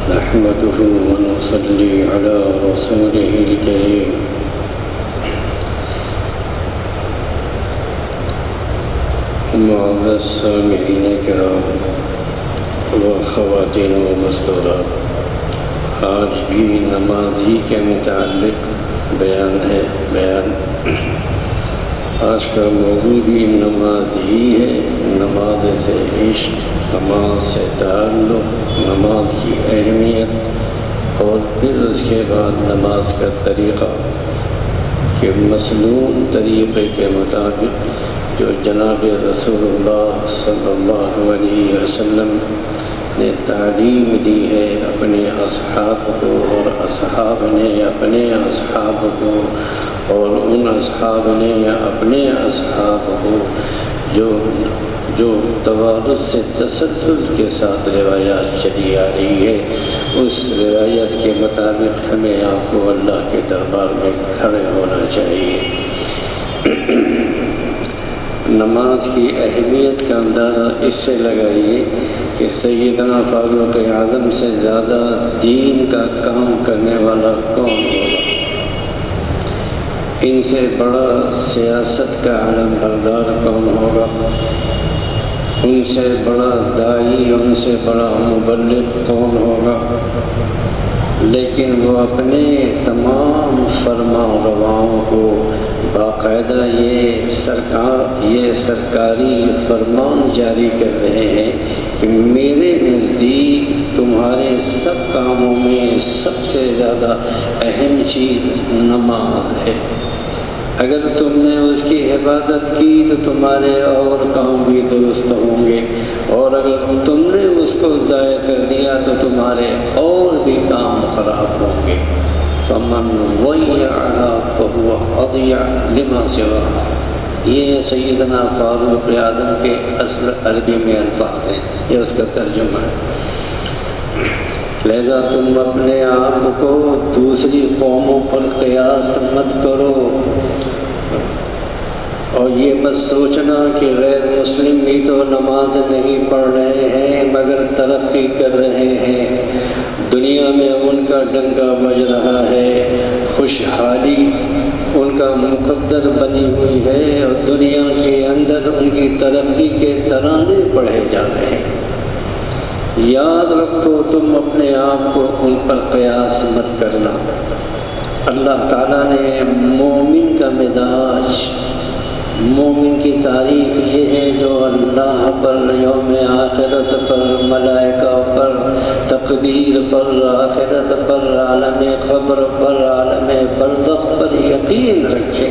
نحمده ونصلي على رسوله الكريم معزز سامعین کرام و خواتین و مستورات، آج بھی نمازی کے متعلق بیان ہے۔ آج کا موضوع بھی نماز ہی ہے، نماز سے عشق، نماز سے تعلق، نماز کی اہمیت، اور پھر اس کے بعد نماز کا طریقہ کہ مسنون طریقے کے مطابق جو جناب رسول اللہ صلی اللہ علیہ وسلم نے تعلیم دی ہے اپنے اصحاب کو، اور اصحاب نے اپنے اصحاب کو، اور ان اصحاب نے اپنے اصحاب کو، جو توارث سے تسلسل کے ساتھ روایات چلی آ رہی ہے، اس روایت کے مطابق ہمیں آپ کو اللہ کے دربار میں کھڑے ہونا چاہیے۔ نماز کی اہمیت کا اندازہ اس سے لگائیے کہ سیدنا فاروق اعظم سے زیادہ دین کا کام کرنے والا کون ہوگا؟ ان سے بڑا سیاست کا علم بردار کون ہوگا؟ ان سے بڑا داعی، ان سے بڑا مبلغ کون ہوگا؟ لیکن وہ اپنے تمام فرما رواؤں کو باقاعدہ یہ سرکاری فرمان جاری کر رہے ہیں کہ میرے نزدیک تمہارے سب کاموں میں سب سے زیادہ اہم چیز نماز ہے۔ اگر تم نے اس کی حفاظت کی تو تمہارے اور کام بھی درست ہوں گے، اور اگر تم نے اس کو ضائع کر دیا تو تمہارے اور بھی کام خراب ہوں گے۔ فمن ضيعها فهو اضيع لما سواها، یہ سیدنا فاروق اعظم کے اصل عربی میں الفاظ ہیں، یہ اس کا ترجمہ ہے۔ لہذا تم اپنے آپ کو دوسری قوموں پر قیاس مت کرو، اور یہ مت سوچنا کہ غیر مسلم بھی تو نماز نہیں پڑھ رہے ہیں مگر ترقی کر رہے ہیں، دنیا میں ان کا ڈنکا بج رہا ہے، خوشحالی ان کا مقدر بنی ہوئی ہے، اور دنیا کے اندر ان کی ترقی کے ترانے پڑھے جا رہے ہیں۔ یاد رکھو تم اپنے آپ کو ان پر قیاس مت کرنا۔ اللہ تعالیٰ نے مومن کا مزاج، مومن کی تعریف یہ ہے جو اللہ پر، یوم آخرت پر، ملائکہ پر، تقدیر پر، آخرت پر، عالم قبر پر، عالم برزخ پر یقین رکھے،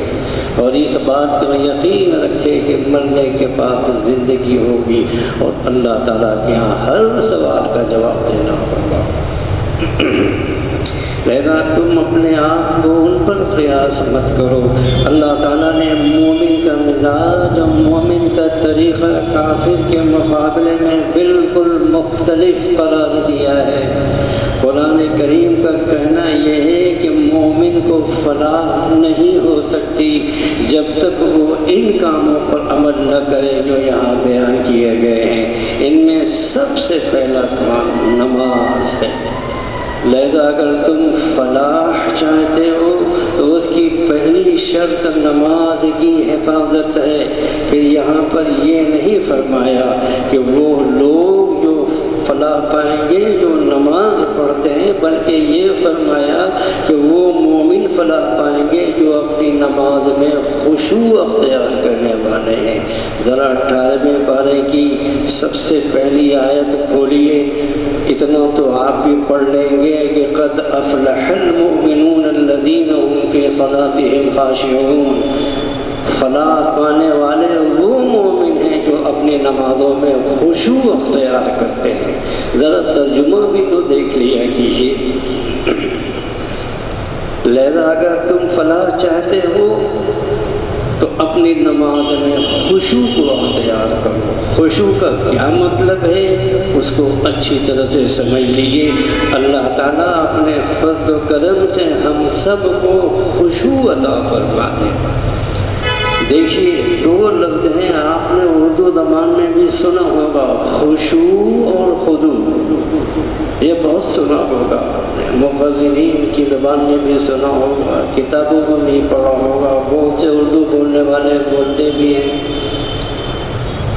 اور اس بات کا یقین رکھے کہ مرنے کے بعد زندگی ہوگی اور اللہ تعالیٰ کے یہاں ہر سوال کا جواب دینا ہوگا۔ لہذا تم اپنے آپ کو ان پر قیاس مت کرو۔ اللہ تعالیٰ نے مومن کا مزاج اور مومن کا طریقہ کافر کے مقابلے میں بالکل مختلف قرار دیا ہے۔ قرآن کریم کا کہنا یہ ہے کہ مومن کو فلاح نہیں ہو سکتی جب تک وہ ان کاموں پر عمل نہ کرے جو یہاں بیان کیے گئے ہیں۔ ان میں سب سے پہلا کام نماز ہے۔ لہذا اگر تم فلاح چاہتے ہو تو اس کی پہلی شرط نماز کی حفاظت ہے۔ پھر یہاں پر یہ نہیں فرمایا کہ وہ لوگ جو فلاح پائیں گے جو نماز پڑھتے ہیں، بلکہ یہ فرمایا کہ وہ مومن فلاح پائیں گے جو اپنی نماز میں خشوع اختیار کرنے والے ہیں۔ ذرا 18ویں پارے کی سب سے پہلی آیت کھولیے، اتنا تو آپ بھی پڑھ لیں گے کہ قد افلح المؤمنون الذین هم فی صلاتهم خاشعون، فلاح پانے والے وہ مومن ہیں جو اپنی نمازوں میں خشوع اختیار کرتے ہیں۔ ذرا ترجمہ بھی تو دیکھ لیا کیجیے۔ لہذا اگر تم فلاح چاہتے ہو تو اپنی نماز میں خشوع کو اختیار کرو۔ خشوع کا کیا مطلب ہے اس کو اچھی طرح سے سمجھ لیجیے۔ اللہ تعالیٰ اپنے فضل و کرم سے ہم سب کو خشوع عطا فرما دے۔ دیکھیے 2 لفظ ہیں، آپ نے اردو زبان میں بھی سنا ہوگا، خشوع اور خضوع۔ یہ بہت سنا ہوگا، مفسرین کی زبان میں بھی سنا ہوگا، کتابوں میں بھی پڑھا ہوگا، بہت سے اردو بولنے والے بولتے بھی ہیں۔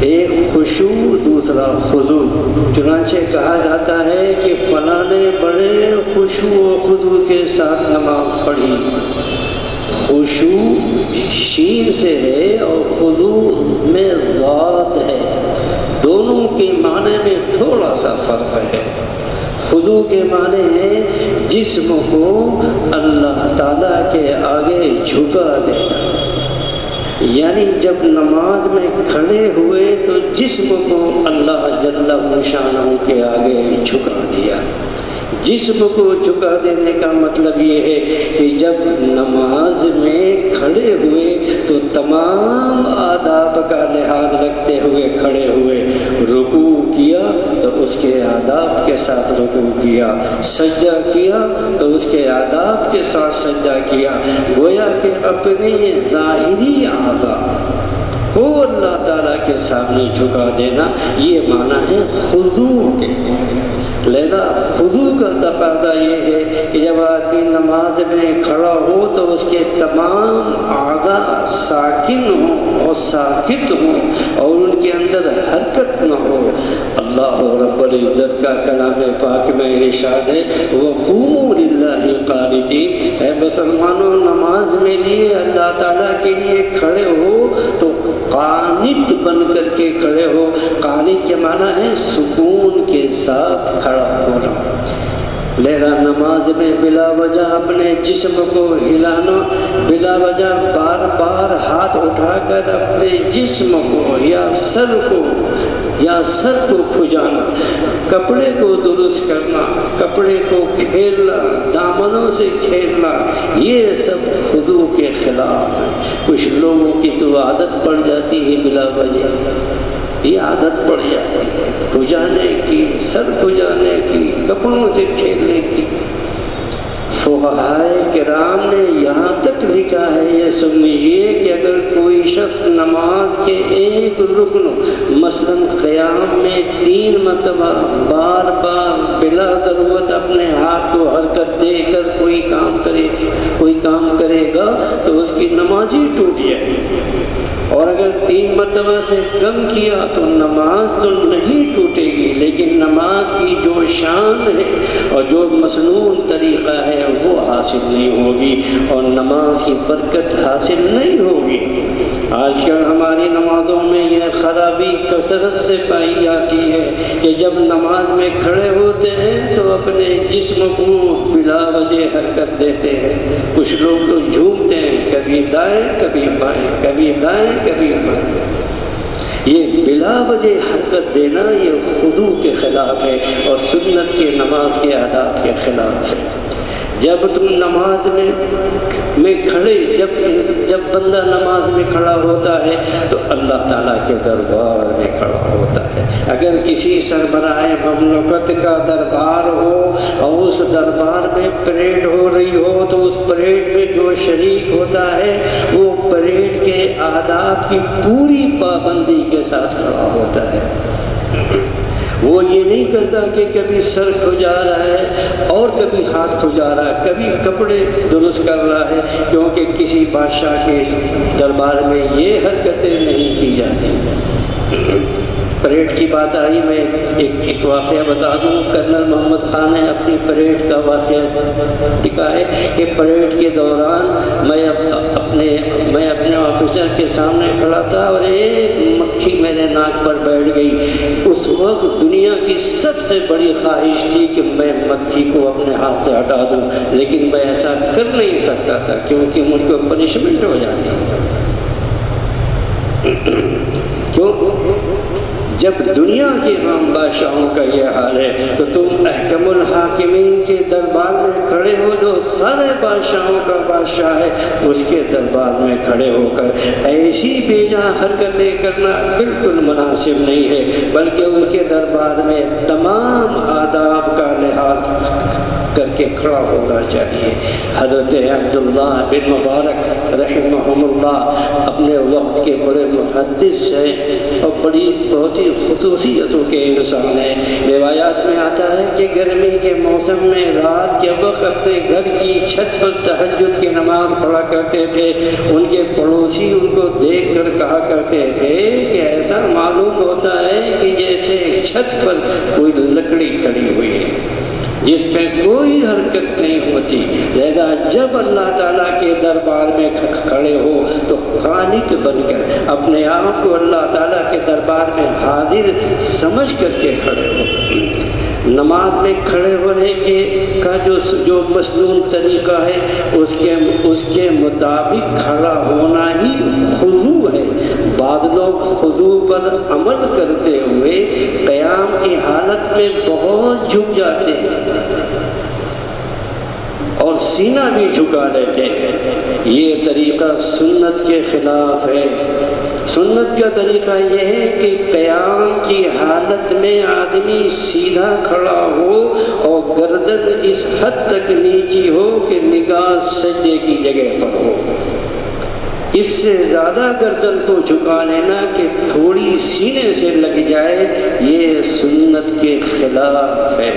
ایک خشوع، دوسرا خضوع۔ چنانچہ کہا جاتا ہے کہ فلاں نے بڑے خشوع و خضوع کے ساتھ نماز پڑھی۔ خشوع شین سے ہے اور خضوع میں ذات ہے، دونوں کے معنی میں تھوڑا سا فرق ہے۔ خضوع کے معنی ہے جسم کو اللہ تعالیٰ کے آگے جھکا دینا، یعنی جب نماز میں کھڑے ہوئے تو جسم کو اللہ جل شانہ کے آگے جھکا دیا۔ جسم کو جھکا دینے کا مطلب یہ ہے کہ جب نماز میں کھڑے ہوئے تو تمام آداب کا لحاظ رکھتے ہوئے کھڑے ہوئے، رکوع کیا تو اس کے آداب کے ساتھ رکوع کیا، سجدہ کیا تو اس کے آداب کے ساتھ سجدہ کیا، گویا کہ اپنے ظاہری اعضاء کو اللہ تعالیٰ کے سامنے جھکا دینا، یہ معنی ہے خضوع کے۔ لہذا خضوع کا تقاضا یہ ہے کہ جب آدمی نماز میں کھڑا ہو تو اس کے تمام اعضاء ساکن ہوں اور ساکت ہوں اور ان کے اندر حرکت نہ ہو۔ اللہ رب العزت کا کلام پاک میں ارشاد ہے وَقُومُوا لِلَّهِ قَانِتِينَ، اے مسلمانوں نماز میں لیے اللہ تعالیٰ کے لیے کھڑے ہو تو قانت بن کر کے کھڑے ہو۔ قانت کے معنی ہے سکون کے ساتھ کھڑا ہونا۔ لہذا نماز میں بلا وجہ اپنے جسم کو ہلانا، بلا وجہ بار بار ہاتھ اٹھا کر اپنے جسم کو یا سر کو کھجانا، کپڑے کو درست کرنا، کپڑے کو کھیلنا، دامنوں سے کھیلنا، یہ سب خضوع کے خلاف ہے۔ کچھ لوگوں کی تو عادت پڑ جاتی ہے بلا وجہ، یہ عادت پڑ جاتی ہے کھجانے کی، سر کھجانے کی، کپڑوں سے کھیلنے کی۔ فقہائے کرام نے یہاں تک لکھا ہے، یہ سمجھیے کہ اگر کوئی شخص نماز کے ایک رکن مثلا قیام میں 3 مرتبہ بار بار بلا ضرورت اپنے ہاتھ کو حرکت دے کر کوئی کام کرے گا تو اس کی نماز ہی ٹوٹ جائے گی، اور اگر 3 مرتبہ سے کم کیا تو نماز تو نہیں ٹوٹے گی، لیکن نماز کی جو شان ہے اور جو مسنون طریقہ ہے وہ حاصل نہیں ہوگی اور نماز کی برکت حاصل نہیں ہوگی۔ آج کل ہماری نمازوں میں یہ خرابی کثرت سے پائی جاتی ہے کہ جب نماز میں کھڑے ہوتے ہیں تو اپنے جسم کو بلا وجہ حرکت دیتے ہیں۔ کچھ لوگ تو جھومتے ہیں، کبھی دائیں کبھی بائیں، کبھی دائیں کبھی بائیں۔ یہ بلا وجہ حرکت دینا یہ خضوع کے خلاف ہے اور سنت کے نماز کے آداب کے خلاف ہے۔ جب تم نماز میں کھڑے جب بندہ نماز میں کھڑا ہوتا ہے تو اللہ تعالیٰ کے دربار میں کھڑا ہوتا ہے۔ اگر کسی سربراہ مملکت کا دربار ہو اور اس دربار میں پریڈ ہو رہی ہو تو اس پریڈ میں جو شریک ہوتا ہے وہ پریڈ کے آداب کی پوری پابندی کے ساتھ کھڑا ہوتا ہے۔ وہ یہ نہیں کرتا کہ کبھی سر کھجا رہا ہے اور کبھی ہاتھ کھجا رہا ہے، کبھی کپڑے درست کر رہا ہے، کیونکہ کسی بادشاہ کے دربار میں یہ حرکتیں نہیں کی جاتی۔ پریڈ کی بات آئی، میں ایک واقعہ بتا دوں۔ کرنل محمد خان نے اپنی پریڈ کا واقعہ لکھا ہے کہ پریڈ کے دوران میں اپنے آفیسر کے سامنے کھڑا تھا اور ایک مکھی میرے ناک پر بیٹھ گئی۔ اس وقت دنیا کی سب سے بڑی خواہش تھی کہ میں مکھی کو اپنے ہاتھ سے ہٹا دوں، لیکن میں ایسا کر نہیں سکتا تھا کیونکہ مجھ کو پنشمنٹ ہو جاتی۔ کیوں؟ جب دنیا کے عام بادشاہوں کا یہ حال ہے تو تم احکم الحاکمین کے دربار میں کھڑے ہو، جو سارے بادشاہوں کا بادشاہ ہے، اس کے دربار میں کھڑے ہو کر ایسی بے جا حرکتیں کرنا بالکل مناسب نہیں ہے، بلکہ اس کے دربار میں تمام آداب کا لحاظ کر کے کھڑا ہونا چاہیے۔ حضرت عبداللہ بن مبارک رحمہم اللہ اپنے وقت کے بڑے محدث ہیں اور بہت ہی خصوصیتوں کے انسان ہیں۔ روایات میں آتا ہے کہ گرمی کے موسم میں رات کے وقت اپنے گھر کی چھت پر تہجد کی نماز پڑھا کرتے تھے۔ ان کے پڑوسی ان کو دیکھ کر کہا کرتے تھے کہ ایسا معلوم ہوتا ہے کہ جیسے چھت پر کوئی لکڑی کھڑی ہوئی ہے جس میں کوئی حرکت نہیں ہوتی۔ لہذا جب اللہ تعالیٰ کے دربار میں کھڑے ہو تو قانت بن کر اپنے آپ کو اللہ تعالیٰ کے دربار میں حاضر سمجھ کر کے کھڑے ہو۔ نماز میں کھڑے ہونے کا جو مسنون طریقہ ہے اس کے مطابق کھڑا ہونا ہی خضوع ہے۔ بعض لوگ خضوع پر عمل کرتے ہوئے قیام کی حالت میں بہت جھک جاتے ہیں اور سینہ بھی جھکا لیتے ہیں۔ یہ طریقہ سنت کے خلاف ہے۔ سنت کا طریقہ یہ ہے کہ قیام کی حالت میں آدمی سیدھا کھڑا ہو اور گردن اس حد تک نیچی ہو کہ نگاہ سجدے کی جگہ پر ہو۔ اس سے زیادہ گردن کو جھکا لینا کہ تھوڑی سینے سے لگ جائے یہ سنت کے خلاف ہے۔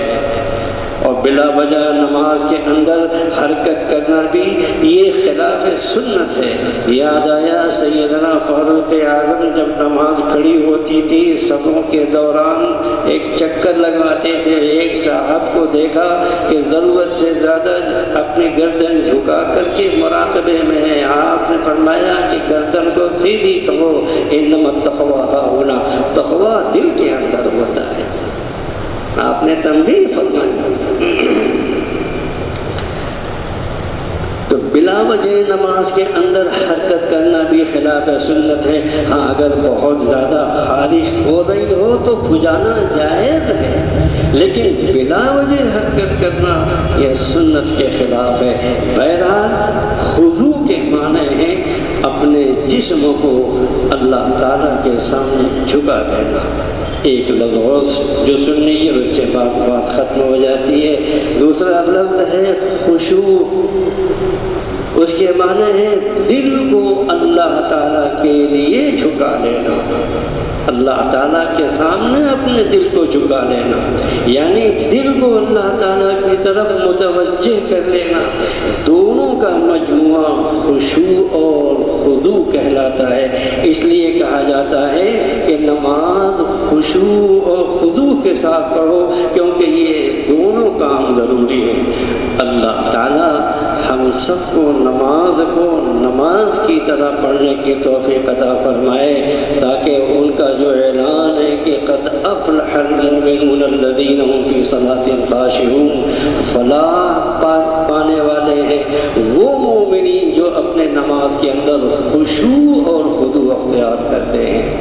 اور بلا وجہ نماز کے اندر حرکت کرنا بھی یہ خلاف سنت ہے۔ یاد آیا سیدنا فاروق اعظم جب نماز کھڑی ہوتی تھی صفوں کے دوران ایک چکر لگاتے تھے۔ ایک صاحب کو دیکھا کہ ضرورت سے زیادہ اپنی گردن جھکا کر کے مراقبے میں ہے۔ آپ نے فرمایا کہ گردن کو سیدھی کرو، انما التقوی ها هنا، تقوی دل کے اندر ہوتا ہے۔ آپ نے تنبیہ فرمائی۔ تو بلا وجہ نماز کے اندر حرکت کرنا بھی خلاف سنت ہے۔ ہاں اگر بہت زیادہ خارش ہو رہی ہو تو کھجانا جائز ہے، لیکن بلا وجہ حرکت کرنا یہ سنت کے خلاف ہے۔ بہرحال خضوع کے معنی ہے اپنے جسم کو اللہ تعالیٰ کے سامنے جھکا دینا۔ ایک لفظ جو سننی ہے اس کے بعد بات ختم ہو جاتی ہے۔ دوسرا لفظ ہے خشوع۔ اس کے معنی ہے دل کو اللہ تعالیٰ کے لیے جھکا لینا، اللہ تعالیٰ کے سامنے اپنے دل کو جھکا لینا، یعنی دل کو اللہ تعالیٰ کی طرف متوجہ کر لینا۔ دونوں کا مجموعہ خشوع اور خضوع کہلاتا ہے۔ اس لیے کہا جاتا ہے کہ نماز خشوع اور خضوع کے ساتھ پڑھو، کیونکہ یہ دونوں کام ضروری ہیں۔ اللہ تعالیٰ ہم سب کو نماز کی طرح پڑھنے کی توفیق عطا فرمائے، تاکہ ان کا جو اعلان ہے کہ قد افلح المؤمنون الذین هم فی صلاتهم خاشعون، فلاح پانے والے ہیں وہ مومنین جو اپنے نماز کے اندر خشوع اور خضوع اختیار کرتے ہیں۔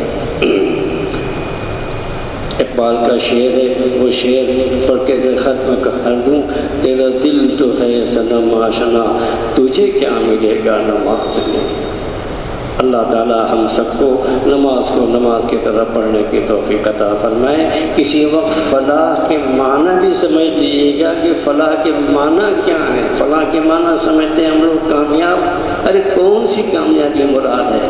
اقبال کا شعر ہے، وہ شعر پڑھ کے ختم کر دوں۔ تیرا دل تو ہے صنم آشنا، تجھے کیا ملے گا نماز میں۔ اللہ تعالی ہم سب کو نماز کی طرح پڑھنے کی توفیق عطا فرمائے۔ کسی وقت فلاح کے معنی بھی سمجھ لیجیے گا کہ فلاح کے معنی کیا ہے۔ فلاح کے معنی سمجھتے ہیں ہم لوگ کامیاب، ارے کون سی کامیابی مراد ہے؟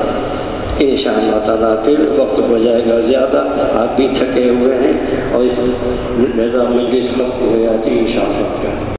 انشاءاللہ تعالیٰ پھر وقت ہو جائے گا زیادہ، آپ بھی تھکے ہوئے ہیں اور اس مجلس وقت ہو جاتی انشاءاللہ۔